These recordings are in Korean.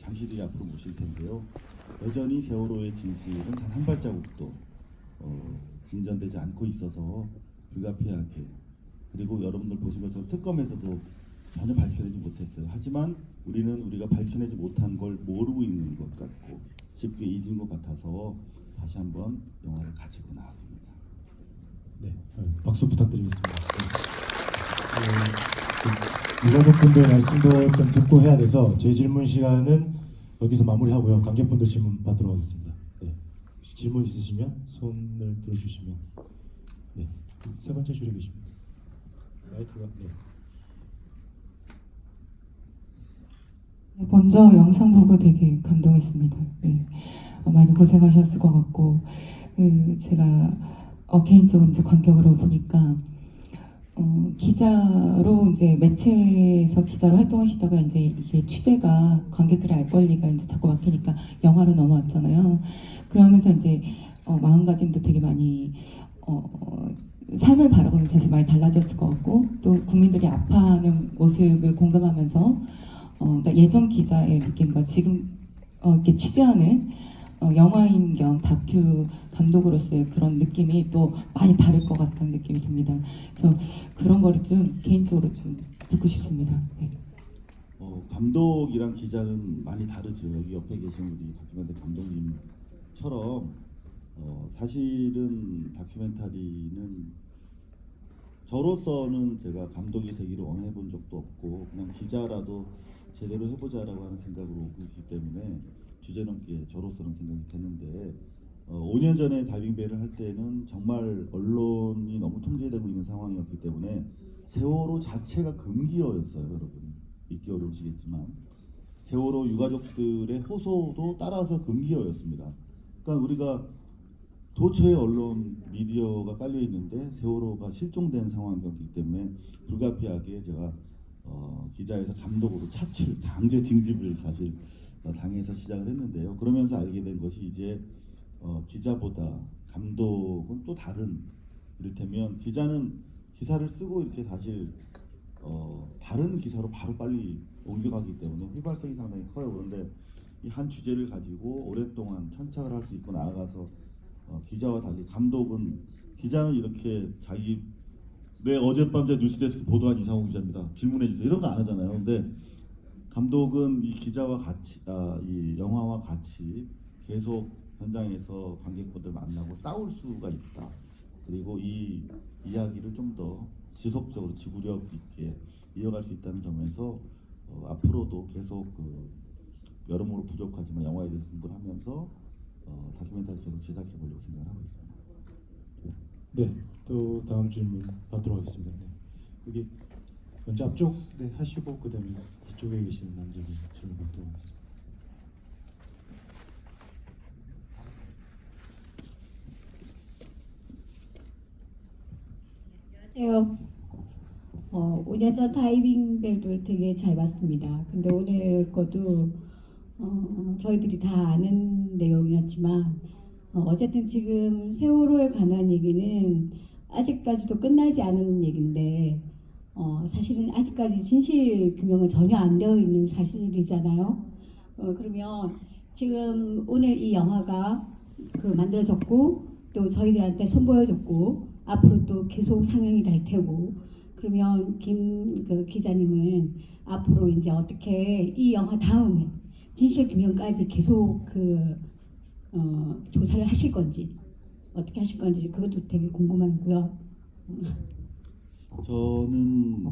잠시 뒤에 앞으로 모실 텐데요. 여전히 세월호의 진실은 단 한 발자국도 진전되지 않고 있어서 불가피하게, 그리고 여러분들 보신 것처럼 특검에서도 전혀 밝혀내지 못했어요. 하지만 우리는 우리가 밝혀내지 못한 걸 모르고 있는 것 같고 쉽게 잊은 것 같아서 다시 한번 영화를 가지고 나왔습니다. 네, 박수 부탁드리겠습니다. 유가족분들 말씀도 좀 듣고 해야 돼서 제 질문 시간은 여기서 마무리하고요. 관객분들 질문 받도록 하겠습니다. 네, 혹시 질문 있으시면 손을 들어주시면, 네, 세 번째 줄에 계십니다. 마이크가, 네. 먼저 영상 보고 되게 감동했습니다. 네, 많이 고생하셨을 것 같고, 제가 개인적으로 이제 관객으로 보니까 기자로 이제 매체에서 기자로 활동하시다가 이제 이게 취재가 관객들의 알 권리가 이제 자꾸 막히니까 영화로 넘어왔잖아요. 그러면서 이제 마음가짐도 되게 많이 삶을 바라보는 자세 많이 달라졌을 것 같고, 또 국민들이 아파하는 모습을 공감하면서 그러니까 예전 기자의 느낌과 지금 이렇게 취재하는 영화인 겸 다큐 감독으로서의 그런 느낌이 또 많이 다를 것 같다는 느낌이 듭니다. 그래서 그런 거를 좀 개인적으로 좀 듣고 싶습니다. 네. 감독이랑 기자는 많이 다르죠. 여기 옆에 계신 우리 다큐멘터리 감독님처럼 사실은 다큐멘터리는 저로서는 제가 감독이 되기를 원해 본 적도 없고 그냥 기자라도 제대로 해보자라고 하는 생각으로 오고 있기 때문에 주제 넘게 저로서는 생각이 되는데 5년 전에 다이빙배를 할 때는 정말 언론이 너무 통제되고 있는 상황이었기 때문에 세월호 자체가 금기어였어요. 여러분 믿기 어려우시겠지만 세월호 유가족들의 호소도 따라서 금기어였습니다. 그러니까 우리가 도처에 언론 미디어가 깔려 있는데 세월호가 실종된 상황이었기 때문에 불가피하게 제가 기자에서 감독으로 차출, 강제 징집을 사실 당해서 시작을 했는데요. 그러면서 알게 된 것이 이제 기자보다 감독은 또 다른, 이를테면 기자는 기사를 쓰고 이렇게 사실 다른 기사로 바로 빨리 옮겨가기 때문에 휘발성이 상당히 커요. 그런데 이 한 주제를 가지고 오랫동안 천착을 할 수 있고 나아가서 기자와 달리 기자는 이렇게 자기 어젯밤 제 뉴스데스크 보도한 이상호 기자입니다. 질문해 주세요. 이런 거 안 하잖아요. 근데 감독은 이 기자와 같이 이 영화와 같이 계속 현장에서 관객분들 만나고 싸울 수가 있다. 그리고 이 이야기를 좀 더 지속적으로 지구력 있게 이어갈 수 있다는 점에서 앞으로도 계속 여러모로 부족하지만 영화에 대해서 공부를 하면서 다큐멘터리 계속 제작해 보려고 생각을 하고 있습니다. 네, 또 다음 질문 받도록 하겠습니다. 네. 여기 먼저 앞쪽 네 하시고 그다음에 뒤쪽에 계신 남자분 질문 받도록 하겠습니다. 안녕하세요. 5년 전 다이빙벨도 되게 잘 봤습니다. 근데 오늘 것도 저희들이 다 아는 내용이었지만 어쨌든 지금 세월호에 관한 얘기는 아직까지도 끝나지 않은 얘기인데 사실은 아직까지 진실 규명은 전혀 안 되어 있는 사실이잖아요. 그러면 지금 오늘 이 영화가 만들어졌고 또 저희들한테 선보여졌고 앞으로 또 계속 상영이 될 테고, 그러면 김 기자님은 앞으로 이제 어떻게 이 영화 다음에 진실 규명까지 계속 조사를 하실 건지 어떻게 하실 건지 그것도 되게 궁금하고요. 저는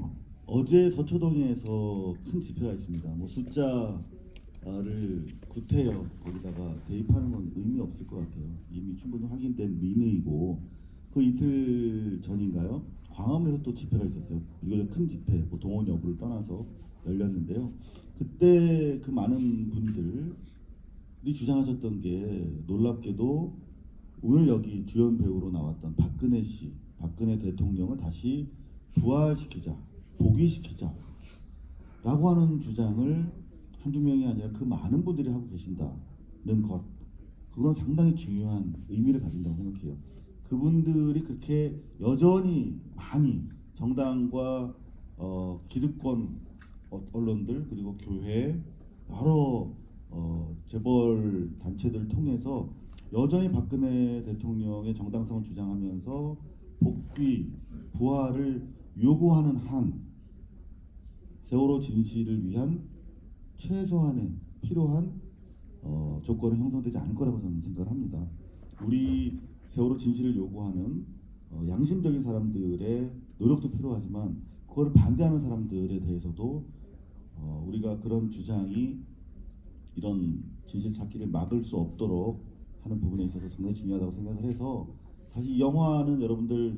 어제 서초동에서 큰 집회가 있습니다. 뭐 숫자를 구태여 거기다가 대입하는 건 의미 없을 것 같아요. 이미 충분히 확인된 민의고, 그 이틀 전인가요? 광화문에서 또 집회가 있었어요. 이거 큰 집회, 뭐 동원 여부를 떠나서 열렸는데요. 그때 그 많은 분들이 주장하셨던 게 놀랍게도 오늘 여기 주연 배우로 나왔던 박근혜 대통령을 다시 부활시키자, 복위시키자 라고 하는 주장을 한두 명이 아니라 그 많은 분들이 하고 계신다는 것, 그건 상당히 중요한 의미를 가진다고 생각해요. 그분들이 그렇게 여전히 많이 정당과 기득권 언론들 그리고 교회 여러 재벌 단체들을 통해서 여전히 박근혜 대통령의 정당성을 주장하면서 복귀, 부활을 요구하는 한 세월호 진실을 위한 최소한의 필요한 조건은 형성되지 않을 거라고 저는 생각을 합니다. 우리 세월호 진실을 요구하는 양심적인 사람들의 노력도 필요하지만 그거를 반대하는 사람들에 대해서도 우리가 그런 주장이 이런 진실 찾기를 막을 수 없도록 하는 부분에 있어서 상당히 중요하다고 생각을 해서 사실 이 영화는 여러분들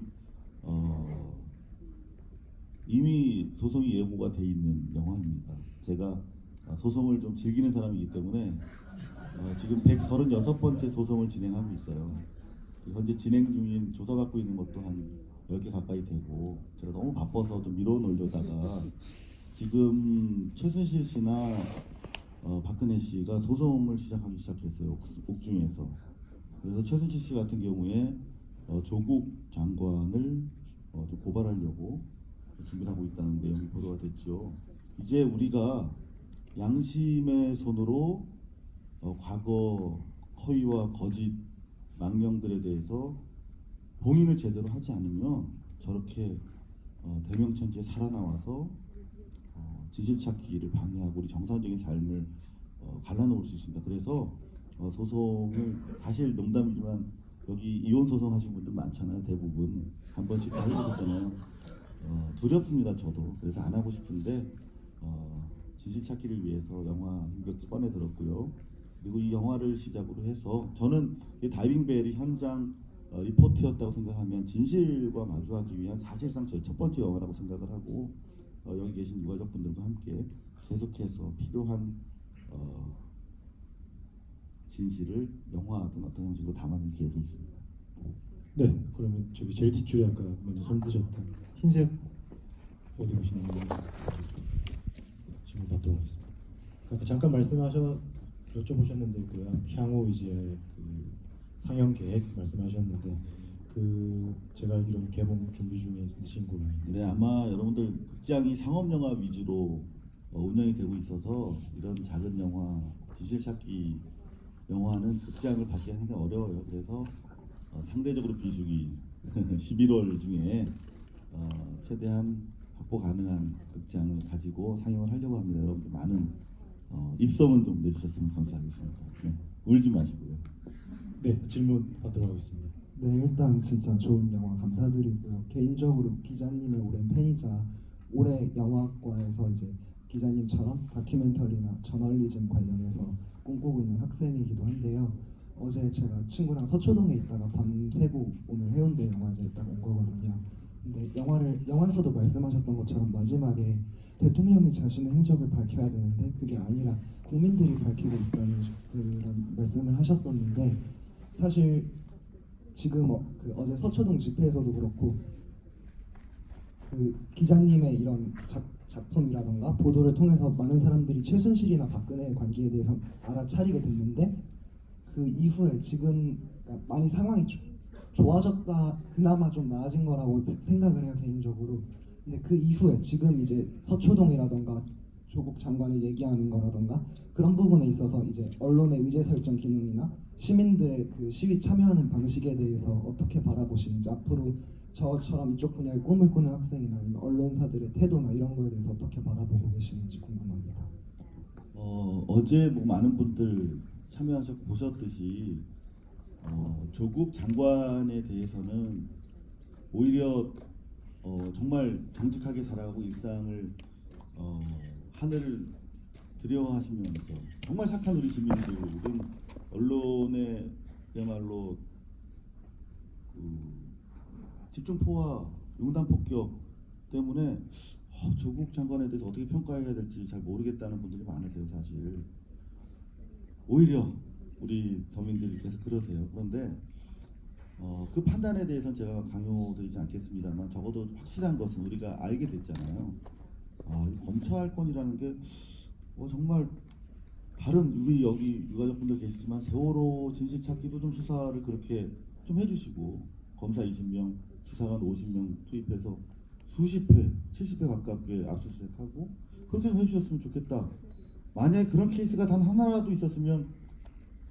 이미 소송이 예고가 돼 있는 영화입니다. 제가 소송을 좀 즐기는 사람이기 때문에 지금 136번째 소송을 진행하고 있어요. 현재 진행 중인 조사받고 있는 것도 한 10개 가까이 되고 제가 너무 바빠서 좀 미뤄놓으려다가 지금 최순실 씨나 박근혜 씨가 소송을 시작하기 시작했어요. 옥중에서. 그래서 최순실 씨 같은 경우에 조국 장관을 좀 고발하려고 준비를 하고 있다는 내용이 보도가 됐죠. 이제 우리가 양심의 손으로 과거 허위와 거짓 망령들에 대해서 봉인을 제대로 하지 않으면 저렇게 대명천지에 살아나와서 진실 찾기를 방해하고 우리 정상적인 삶을 갈라놓을 수 있습니다. 그래서 소송을 사실 농담이지만 여기 이혼 소송 하신 분들 많잖아요. 대부분 한 번씩 다 해보셨잖아요. 두렵습니다. 저도 그래서 안 하고 싶은데 진실 찾기를 위해서 영화 힘겹게 꺼내 들었고요. 그리고 이 영화를 시작으로 해서 저는 이 다이빙벨이 현장 리포트였다고 생각하면 진실과 마주하기 위한 사실상 저희 첫 번째 영화라고 생각을 하고 여기 계신 유가족분들과 함께 계속해서 필요한 진실을 영화든 어떤 형식으로 담아낼 계획이 있습니다. 네, 그러면 저기 제일 뒷줄에 아까 먼저 손 드셨던 흰색 옷 입으신 분 질문 받도록 하겠습니다. 아까 잠깐 여쭤보셨는데 그 향후 이제 그 상영 계획 말씀하셨는데 그 제가 알기로는 개봉 준비 중에 있으신 걸로 알고 네, 아마 여러분들 극장이 상업 영화 위주로 운영이 되고 있어서 이런 작은 영화, 진실 찾기 영화는 극장을 받기 상당히 어려워요. 그래서 상대적으로 비중이 11월 중에 최대한 확보 가능한 극장을 가지고 상영을 하려고 합니다. 여러분들 많은 입소문 좀 내주셨으면 감사하겠습니다. 네, 울지 마시고요. 네, 질문 받도록 하겠습니다. 네, 일단 진짜 좋은 영화 감사드리고요. 개인적으로 기자님의 오랜 팬이자 올해 영화과에서 이제 기자님처럼 다큐멘터리나 저널리즘 관련해서 꿈꾸고 있는 학생이기도 한데요. 어제 제가 친구랑 서초동에 있다가 밤새고 오늘 해운대 영화제에 딱 온 거거든요. 근데 영화에서도 말씀하셨던 것처럼 마지막에 대통령이 자신의 행적을 밝혀야 되는데 그게 아니라 국민들이 밝히고 있다는 그런 말씀을 하셨었는데 사실 지금 그 어제 서초동 집회에서도 그렇고 그 기자님의 이런 작품이라던가 보도를 통해서 많은 사람들이 최순실이나 박근혜의 관계에 대해서 알아차리게 됐는데 그 이후에 지금 많이 상황이 좋아졌다, 그나마 좀 나아진 거라고 생각을 해요 개인적으로. 근데 그 이후에 지금 이제 서초동이라던가 조국 장관을 얘기하는 거라던가 그런 부분에 있어서 이제 언론의 의제 설정 기능이나 시민들의 그 시위 참여하는 방식에 대해서 어떻게 바라보시는지, 앞으로 저처럼 이쪽 분야의 꿈을 꾸는 학생이나 아니면 언론사들의 태도나 이런 거에 대해서 어떻게 바라보고 계시는지 궁금합니다. 어제 뭐 많은 분들 참여하셨고 보셨듯이 조국 장관에 대해서는 오히려 정말 정직하게 살아가고 일상을 하늘을 두려워하시면서 정말 착한 우리 시민들은 언론의 그야말로 집중포화, 용단 폭격 때문에 조국 장관에 대해서 어떻게 평가해야 될지 잘 모르겠다는 분들이 많으세요. 사실 오히려 우리 서민들이 계속 그러세요. 그런데 그 판단에 대해서는 제가 강요드리지 않겠습니다만 적어도 확실한 것은 우리가 알게 됐잖아요. 이 검찰권이라는 게 정말 다른 우리 여기 유가족분들 계시지만 세월호 진실 찾기도 좀 수사를 그렇게 좀 해주시고 검사 20명, 수사관 50명 투입해서 수십 회, 70회 가깝게 압수수색하고 그렇게 좀 해주셨으면 좋겠다. 만약에 그런 케이스가 단 하나라도 있었으면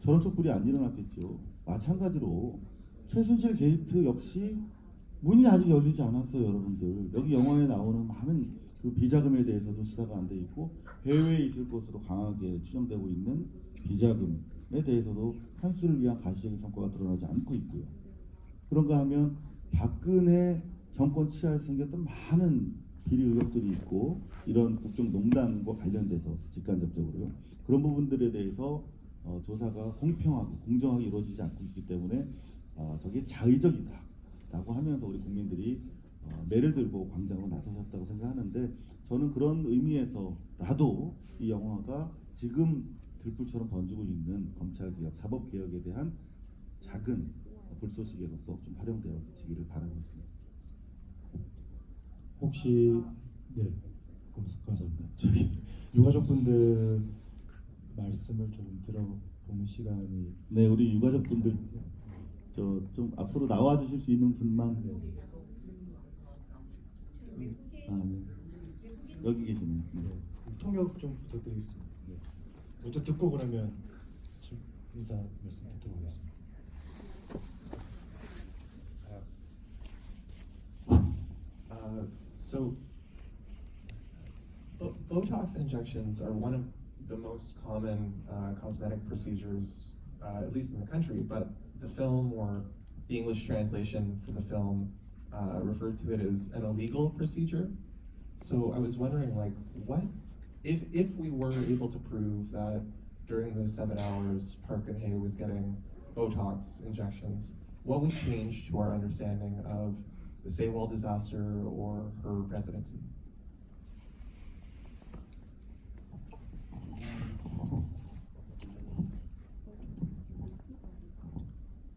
저런 촛불이 안 일어났겠죠. 마찬가지로 최순실 게이트 역시 문이 아직 열리지 않았어요, 여러분들. 여기 영화에 나오는 많은 그 비자금에 대해서도 수사가 안 돼 있고 배후에 있을 것으로 강하게 추정되고 있는 비자금에 대해서도 한수를 위한 가시적인 성과가 드러나지 않고 있고요. 그런가 하면 박근혜 정권 치하에서 생겼던 많은 비리 의혹들이 있고 이런 국정농단과 관련돼서 직간접적으로요. 그런 부분들에 대해서 조사가 공평하고 공정하게 이루어지지 않고 있기 때문에 저게 자의적이다라고 하면서 우리 국민들이 매를 들고 광장으로 나서셨다고 생각하는데 저는 그런 의미에서라도 이 영화가 지금 들불처럼 번지고 있는 검찰개혁, 사법개혁에 대한 작은 불쏘시개로서 좀 활용되어지기를 바라고 있습니다. 혹시 네 감사합니다. 저기 유가족분들 말씀을 좀 들어보는 시간이 네, 우리 유가족분들 저 좀 앞으로 나와 주실 수 있는 분만 네. 여기 계시네요. 네. 통역 좀 부탁드리겠습니다. 네. 먼저 듣고 그러면 좀 인사 말씀 듣도록 하겠습니다. So, Botox injections are one of the most common cosmetic procedures, at least in the country. But the film, or the English translation for the film, referred to it as an illegal procedure. So I was wondering, like, what if we were able to prove that during those 7 hours Park Geun-hye was getting Botox injections, what would change to our understanding of the Sewol disaster or her presidency?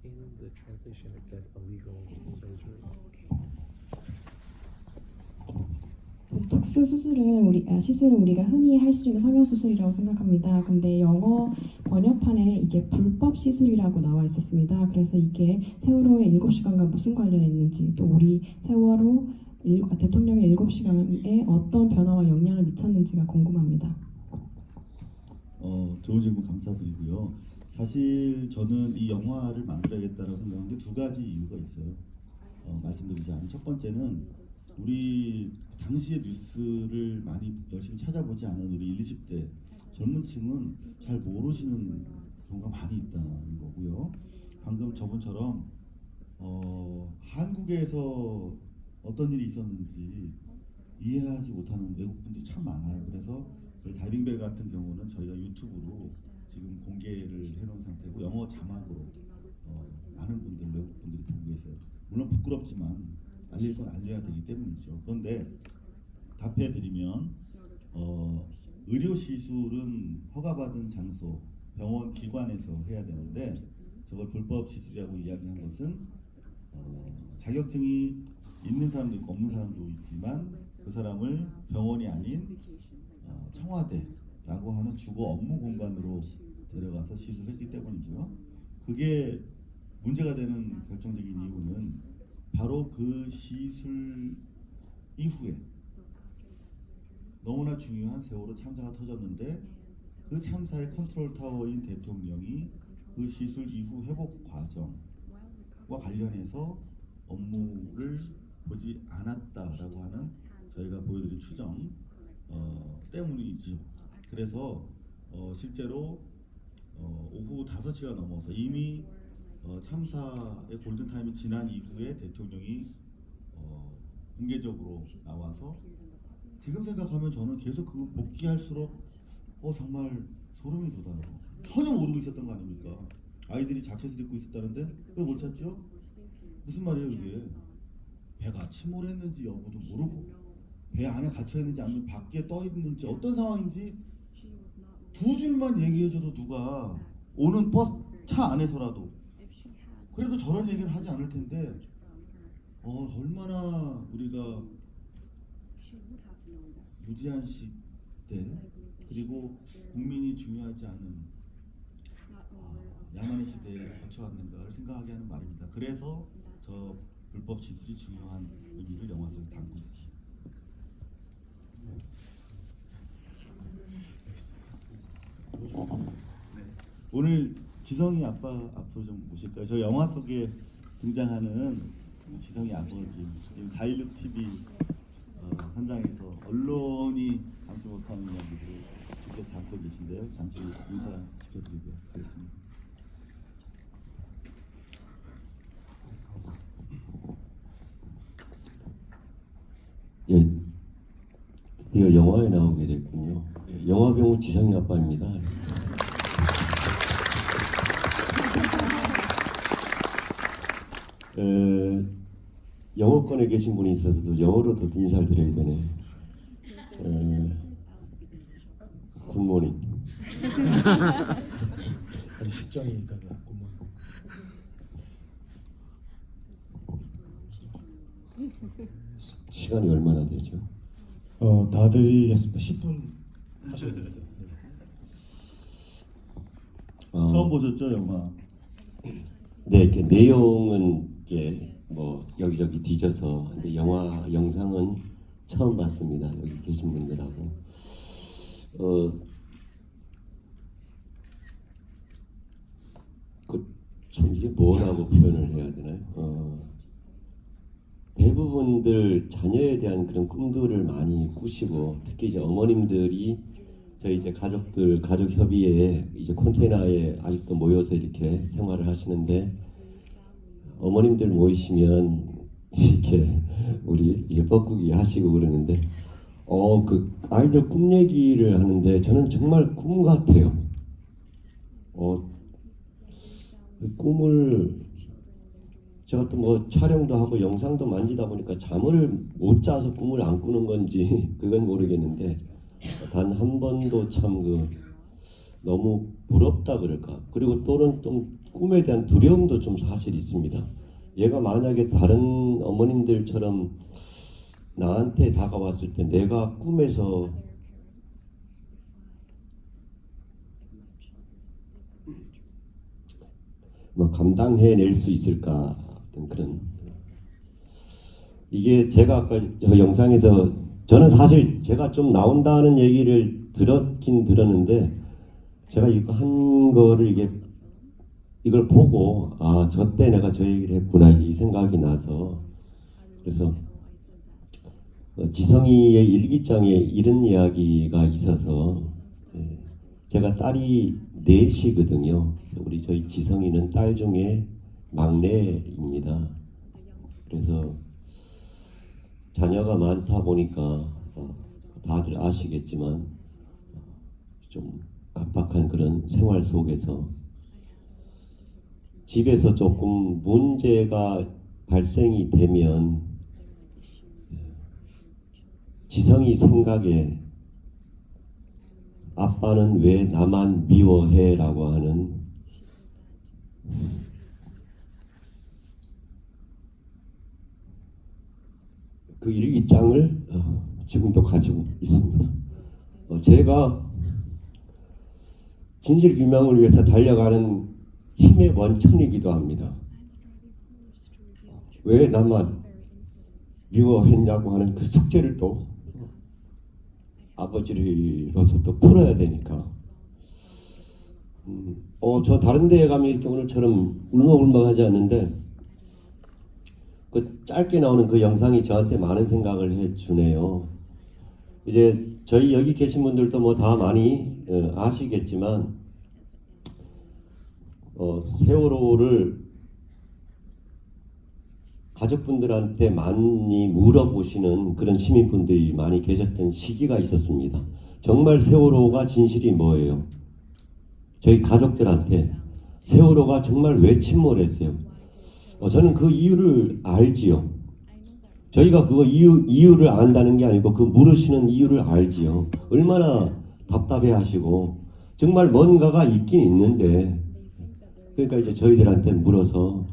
In the translation, it said illegal surgery. 보톡스 시술은 우리가 흔히 할 수 있는 성형 수술이라고 생각합니다. 근데 영어 번역판에 이게 불법 시술이라고 나와 있었습니다. 그래서 이게 세월호의 7시간과 무슨 관련이 있는지, 또 우리 세월호 대통령의 7시간에 어떤 변화와 영향을 미쳤는지가 궁금합니다. 좋은 질문 감사드리고요. 사실 저는 이 영화를 만들어야겠다고 생각한 게 두 가지 이유가 있어요. 말씀드리자면 첫 번째는 우리 당시의 뉴스를 많이 열심히 찾아보지 않은 우리 1, 20대 젊은 층은 잘 모르시는 경우가 많이 있다는 거고요. 방금 저분처럼 한국에서 어떤 일이 있었는지 이해하지 못하는 외국분들이 참 많아요. 그래서 저희 다이빙벨 같은 경우는 저희가 유튜브로 지금 공개를 해놓은 상태고 영어 자막으로 많은 분들, 외국분들이 보고 계세요. 물론 부끄럽지만 알릴 건 알려야 되기 때문이죠. 그런데 답해드리면 의료 시술은 허가받은 장소, 병원, 기관에서 해야 되는데 저걸 불법 시술이라고 이야기한 것은 자격증이 있는 사람도 있고 없는 사람도 있지만 그 사람을 병원이 아닌 청와대라고 하는 주거 업무 공간으로 데려가서 시술했기 때문이고요. 그게 문제가 되는 결정적인 이유는 바로 그 시술 이후에 너무나 중요한 세월호 참사가 터졌는데 그 참사의 컨트롤 타워인 대통령이 그 시술 이후 회복 과정과 관련해서 업무를 보지 않았다라고 하는 저희가 보여드린 추정 때문이지요. 그래서 실제로 오후 5시가 넘어서 이미 참사의 골든타임이 지난 이후에 대통령이 공개적으로 나와서 지금 생각하면 저는 계속 그 복귀할수록 정말 소름이 돋아요. 전혀 모르고 있었던 거 아닙니까? 아이들이 자켓을 입고 있었다는데 왜 못 찾죠? 무슨 말이에요 이게? 배가 침몰했는지 여부도 모르고 배 안에 갇혀있는지 아니면 밖에 떠있는지 어떤 상황인지 두 줄만 얘기해줘도 누가 오는 버스 차 안에서라도 그래도 저런 얘기를 하지 않을 텐데 얼마나 우리가 무지한 시대 그리고 국민이 중요하지 않은 야만의 시대에 거쳐왔는가를 생각하게 하는 말입니다. 그래서 저 불법 시술이 중요한 의미를 영화 속에 담고 있습니다. 오늘 지성이 아빠 앞으로 좀 모실까요? 저 영화 속에 등장하는 지성이 아버지 지금 4.16 TV 현장에서 언론이 담지 못하는 이야기를 직접 담고 계신데요. 잠시 인사시켜드리도록 하겠습니다. 예, 드디어 영화에 나오게 됐군요. 영화 배우 지성이 아빠입니다. 영어권에 계신 분이 있어서도 영어로 더 인사를 드려야 되네. 굿모닝. 아니 식정이니까 굿모닝. 시간이 얼마나 되죠? 다 드리겠습니다. 10분 하셔야 됩니다. 처음 보셨죠 영화? 네, 이렇게 내용은 이렇게 뭐 여기저기 뒤져서 근데 영화 영상은 처음 봤습니다. 여기 계신 분들하고 참 이게 뭐라고 표현을 해야 되나요? 대부분들 자녀에 대한 그런 꿈들을 많이 꾸시고 특히 이제 어머님들이 저희 이제 가족들 가족 협의회 이제 컨테이너에 아직도 모여서 이렇게 생활을 하시는데 어머님들 모이시면 이렇게 우리 이제 뻐꾸기 하시고 그러는데 그 아이들 꿈 얘기를 하는데 저는 정말 꿈 같아요. 그 꿈을 제가 또 뭐 촬영도 하고 영상도 만지다 보니까 잠을 못 자서 꿈을 안 꾸는 건지 그건 모르겠는데 단 한 번도 참 너무 부럽다 그럴까. 그리고 또는 좀 꿈에 대한 두려움도 좀 사실 있습니다. 얘가 만약에 다른 어머님들처럼 나한테 다가왔을 때 내가 꿈에서 뭐 감당해낼 수 있을까 어떤 그런 이게 제가 아까 저 영상에서 저는 사실 제가 좀 나온다는 얘기를 들었긴 들었는데 제가 이거 한 거를 이걸 보고 저 때 내가 저 얘기를 했구나 이 생각이 나서 그래서 지성이의 일기장에 이런 이야기가 있어서 제가 딸이 넷이거든요. 우리 저희 지성이는 딸 중에 막내입니다. 그래서 자녀가 많다 보니까 다들 아시겠지만 좀 압박한 그런 생활 속에서 집에서 조금 문제가 발생이 되면 지성이 생각에 아빠는 왜 나만 미워해? 라고 하는 그 일기장을 지금도 가지고 있습니다. 제가 진실규명을 위해서 달려가는 힘의 원천이기도 합니다. 왜 나만 미워했냐고 하는 그 숙제를 또 아버지로서 또 풀어야 되니까 저 다른 데에 가면 이렇게 오늘처럼 울먹울먹하지 않는데 그 짧게 나오는 그 영상이 저한테 많은 생각을 해주네요. 이제 저희 여기 계신 분들도 뭐 다 많이 아시겠지만 세월호를 가족분들한테 많이 물어보시는 그런 시민분들이 많이 계셨던 시기가 있었습니다. 정말 세월호가 진실이 뭐예요? 저희 가족들한테 세월호가 정말 왜 침몰했어요? 저는 그 이유를 알지요. 저희가 그거 이유를 안다는 게 아니고 그 물으시는 이유를 알지요. 얼마나 답답해 하시고 정말 뭔가가 있긴 있는데 그러니까 이제 저희들한테 물어서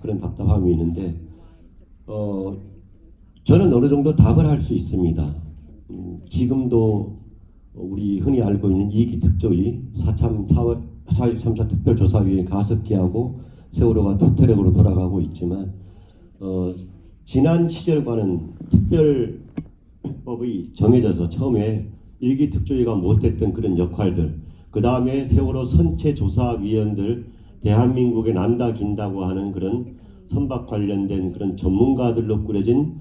그런 답답함이 있는데 저는 어느 정도 답을 할 수 있습니다. 지금도 우리 흔히 알고 있는 2기 특조위 4.3사 특별조사위에 가습기하고 세월호가 투트랙으로 돌아가고 있지만 지난 시절과는 특별법이 정해져서 처음에 1기 특조위가 못했던 그런 역할들 그 다음에 세월호 선체조사위원들, 대한민국에 난다 긴다고 하는 그런 선박 관련된 그런 전문가들로 꾸려진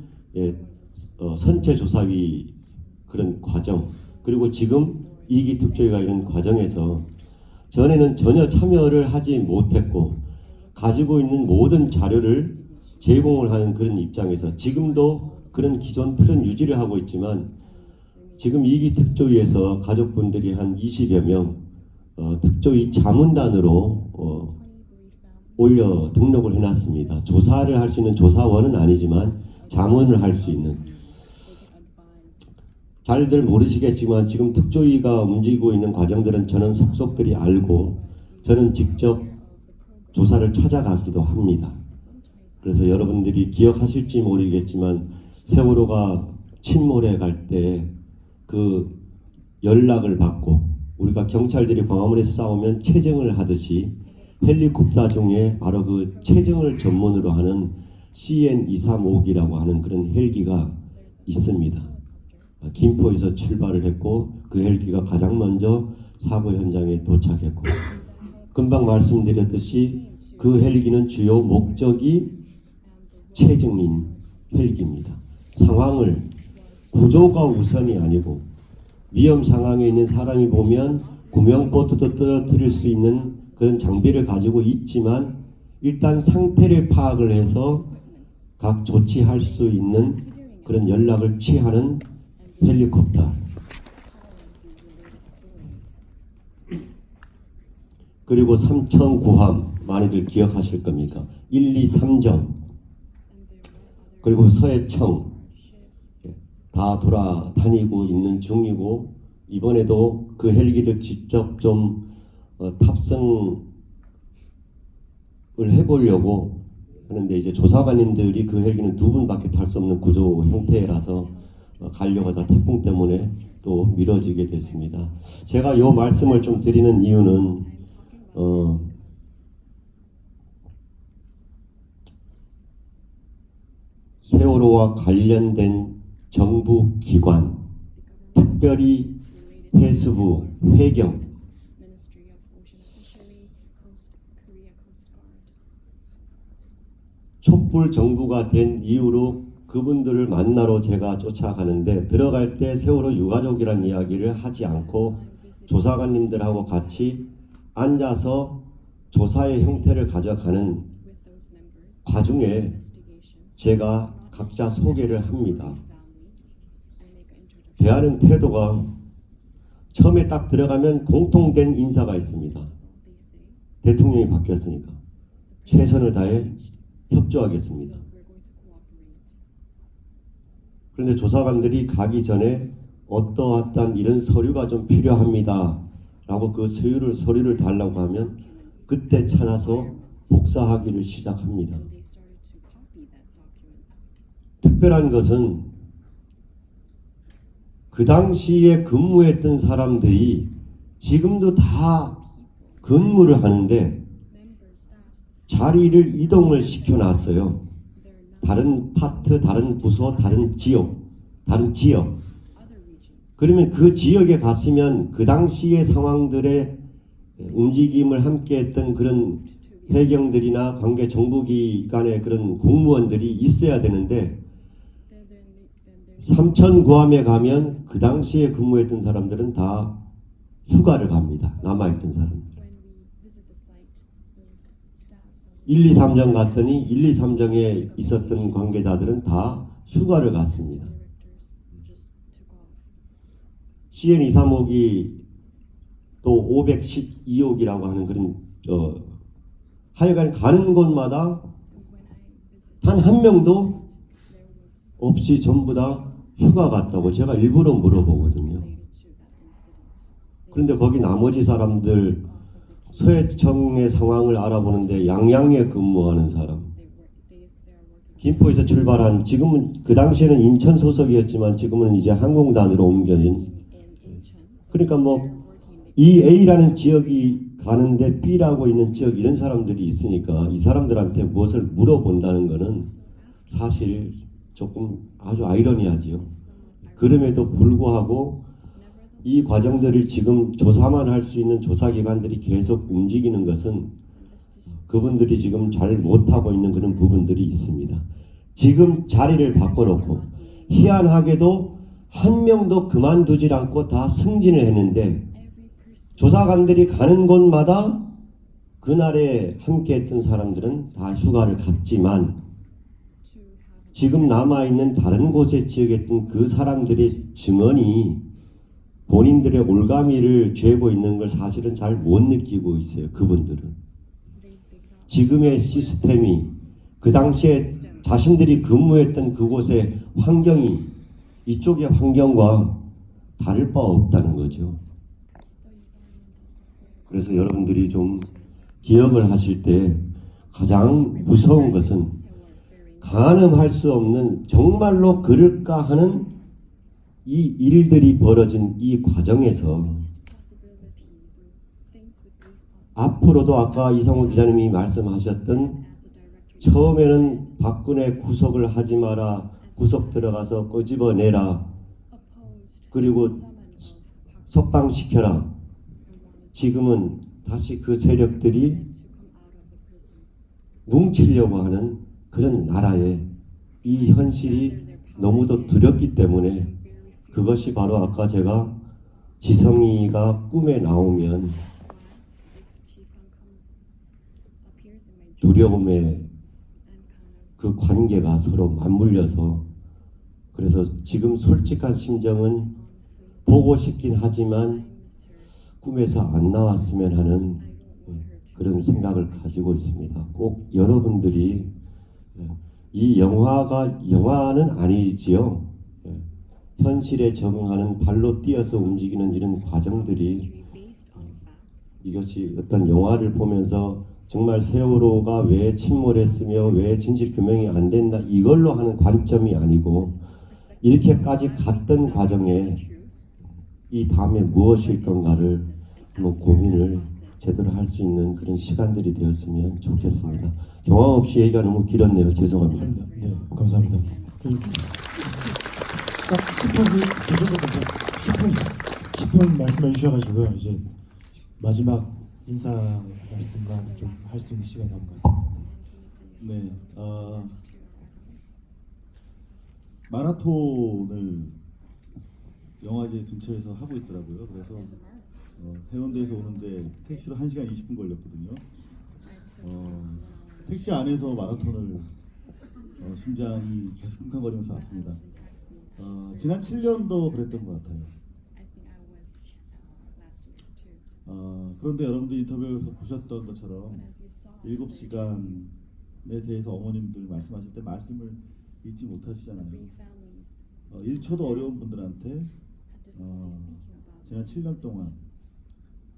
선체조사위 그런 과정, 그리고 지금 2기 특조위가 이런 과정에서 전에는 전혀 참여를 하지 못했고 가지고 있는 모든 자료를 제공을 하는 그런 입장에서 지금도 그런 기존 틀은 유지를 하고 있지만 지금 2기 특조위에서 가족분들이 한 20여 명 특조위 자문단으로 올려 등록을 해놨습니다. 조사를 할 수 있는 조사원은 아니지만 자문을 할 수 있는, 잘들 모르시겠지만 지금 특조위가 움직이고 있는 과정들은 저는 속속들이 알고 저는 직접 조사를 찾아가기도 합니다. 그래서 여러분들이 기억하실지 모르겠지만 세월호가 침몰해 갈 때 그 연락을 받고 우리가 경찰들이 광화문에서 싸우면 체증을 하듯이 헬리콥터 중에 바로 그 체증을 전문으로 하는 CN-235기라고 하는 그런 헬기가 있습니다. 김포에서 출발을 했고 그 헬기가 가장 먼저 사고 현장에 도착했고 금방 말씀드렸듯이 그 헬기는 주요 목적이 체증인 헬기입니다. 상황을 구조가 우선이 아니고 위험 상황에 있는 사람이 보면 구명보트도 떨어뜨릴 수 있는 그런 장비를 가지고 있지만 일단 상태를 파악을 해서 각 조치할 수 있는 그런 연락을 취하는 헬리콥터. 그리고 삼천 구함 많이들 기억하실 겁니까? 1, 2, 3정 그리고 서해청 다 돌아다니고 있는 중이고 이번에도 그 헬기를 직접 좀 탑승을 해보려고 하는데 이제 조사관님들이 그 헬기는 두 분밖에 탈 수 없는 구조 형태라서 가려고 하다 태풍 때문에 또 미뤄지게 됐습니다. 제가 요 말씀을 좀 드리는 이유는 세월호와 관련된 정부 기관, 특별히 해수부, 해경, 촛불 정부가 된 이후로 그분들을 만나러 제가 쫓아가는데 들어갈 때 세월호 유가족이란 이야기를 하지 않고 조사관님들하고 같이 앉아서 조사의 형태를 가져가는 과중에 제가 각자 소개를 합니다. 대하는 태도가 처음에 딱 들어가면 공통된 인사가 있습니다. 대통령이 바뀌었으니까 최선을 다해 협조하겠습니다. 그런데 조사관들이 가기 전에 어떠한 이런 서류가 좀 필요합니다 라고 그 서류를 달라고 하면 그때 찾아서 복사하기를 시작합니다. 특별한 것은 그 당시에 근무했던 사람들이 지금도 다 근무를 하는데 자리를 이동을 시켜놨어요. 다른 파트, 다른 부서, 다른 지역. 그러면 그 지역에 갔으면 그 당시의 상황들의 움직임을 함께했던 그런 배경들이나 관계 정부기관의 그런 공무원들이 있어야 되는데 삼천구함에 가면 그 당시에 근무했던 사람들은 다 휴가를 갑니다. 남아있던 사람들. 1, 2, 3정 갔더니 1, 2, 3정에 있었던 관계자들은 다 휴가를 갔습니다. CN-235기 또 512호기라고 하는 그런 하여간 가는 곳마다 단 한 명도 없이 전부 다 휴가 갔다고 제가 일부러 물어보거든요. 그런데 거기 나머지 사람들 서해청의 상황을 알아보는데 양양에 근무하는 사람, 김포에서 출발한, 지금은 그 당시에는 인천 소속이었지만 지금은 이제 항공단으로 옮겨진, 그러니까 뭐 이 A라는 지역이 가는데 B라고 있는 지역 이런 사람들이 있으니까 이 사람들한테 무엇을 물어본다는 것은 사실 조금 아주 아이러니하지요. 그럼에도 불구하고 이 과정들을 지금 조사만 할 수 있는 조사기관들이 계속 움직이는 것은 그분들이 지금 잘 못하고 있는 그런 부분들이 있습니다. 지금 자리를 바꿔놓고 희한하게도 한 명도 그만두질 않고 다 승진을 했는데 조사관들이 가는 곳마다 그날에 함께했던 사람들은 다 휴가를 갔지만 지금 남아있는 다른 곳에 지역했던 그 사람들의 증언이 본인들의 올가미를 죄고 있는 걸 사실은 잘 못 느끼고 있어요. 그분들은. 지금의 시스템이 그 당시에 자신들이 근무했던 그곳의 환경이 이쪽의 환경과 다를 바 없다는 거죠. 그래서 여러분들이 좀 기억을 하실 때 가장 무서운 것은 가늠할 수 없는 정말로 그럴까 하는 이 일들이 벌어진 이 과정에서 앞으로도 아까 이성우 기자님이 말씀하셨던 처음에는 박근혜 구속을 하지 마라, 구속 들어가서 끄집어내라, 그리고 석방시켜라. 지금은 다시 그 세력들이 뭉치려고 하는 그런 나라에 이 현실이 너무도 두렵기 때문에 그것이 바로 아까 제가 지성이가 꿈에 나오면 두려움의 그 관계가 서로 맞물려서 그래서 지금 솔직한 심정은 보고 싶긴 하지만 꿈에서 안 나왔으면 하는 그런 생각을 가지고 있습니다. 꼭 여러분들이 이 영화는 아니지요. 현실에 적응하는 발로 뛰어서 움직이는 이런 과정들이 이것이 어떤 영화를 보면서 정말 세월호가 왜 침몰했으며 왜 진실 규명이 안 된다 이걸로 하는 관점이 아니고 이렇게까지 갔던 과정에 이 다음에 무엇일 건가를 한번 고민을 제대로 할 수 있는 그런 시간들이 되었으면 좋겠습니다. 경황 없이 얘기가 너무 길었네요. 죄송합니다. 네, 감사합니다. 딱 10분 말씀해 주셔가지고요. 이제 마지막 인사 말씀만 좀 할 수 있는 시간이 남은 것 같습니다. 네, 마라톤을 영화제 근처에서 하고 있더라고요. 그래서 해운대에서 오는데 택시로 1시간 20분 걸렸거든요. 택시 안에서 마라톤을 심장이 계속 쿵쾅거리면서 왔습니다. 지난 7년도 그랬던 것 같아요. 그런데 여러분들 인터뷰에서 보셨던 것처럼 7시간에 대해서 어머님들 말씀하실 때 말씀을 잊지 못하시잖아요. 1초도 어려운 분들한테 지난 7년 동안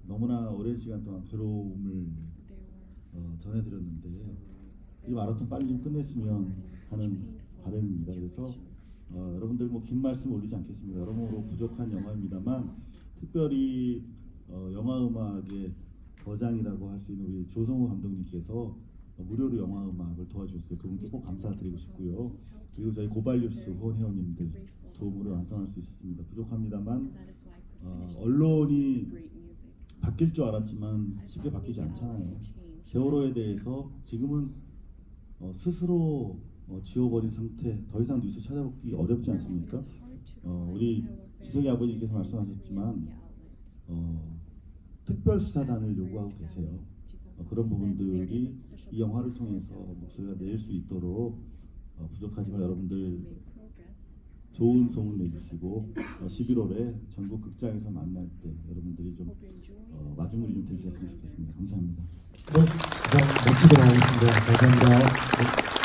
너무나 오랜 시간 동안 괴로움을 전해드렸는데 이 마라톤 빨리 좀 끝냈으면 하는 바람입니다. 그래서 여러분들 뭐 긴 말씀 올리지 않겠습니다. 여러모로 부족한 영화입니다만 특별히 영화음악의 거장이라고 할 수 있는 우리 조성우 감독님께서 무료로 영화음악을 도와주셨어요. 그분께 꼭 감사드리고 싶고요. 그리고 저희 고발뉴스 후원 회원님들 도움으로 완성할 수 있었습니다. 부족합니다만 언론이 바뀔 줄 알았지만 쉽게 바뀌지 않잖아요. 세월호에 대해서 지금은 스스로 지워버린 상태, 더 이상 뉴스 찾아보기 어렵지 않습니까? 우리 지성이 아버님께서 말씀하셨지만 특별수사단을 요구하고 계세요. 그런 부분들이 이 영화를 통해서 목소리가 낼 수 있도록 부족하지만 여러분들 좋은 소문 내주시고 11월에 전국 극장에서 만날 때 여러분들이 좀 마중물이 좀 되셨으면 좋겠습니다. 감사합니다. 네, 이상 마치도록 하겠습니다. 감사합니다. 네.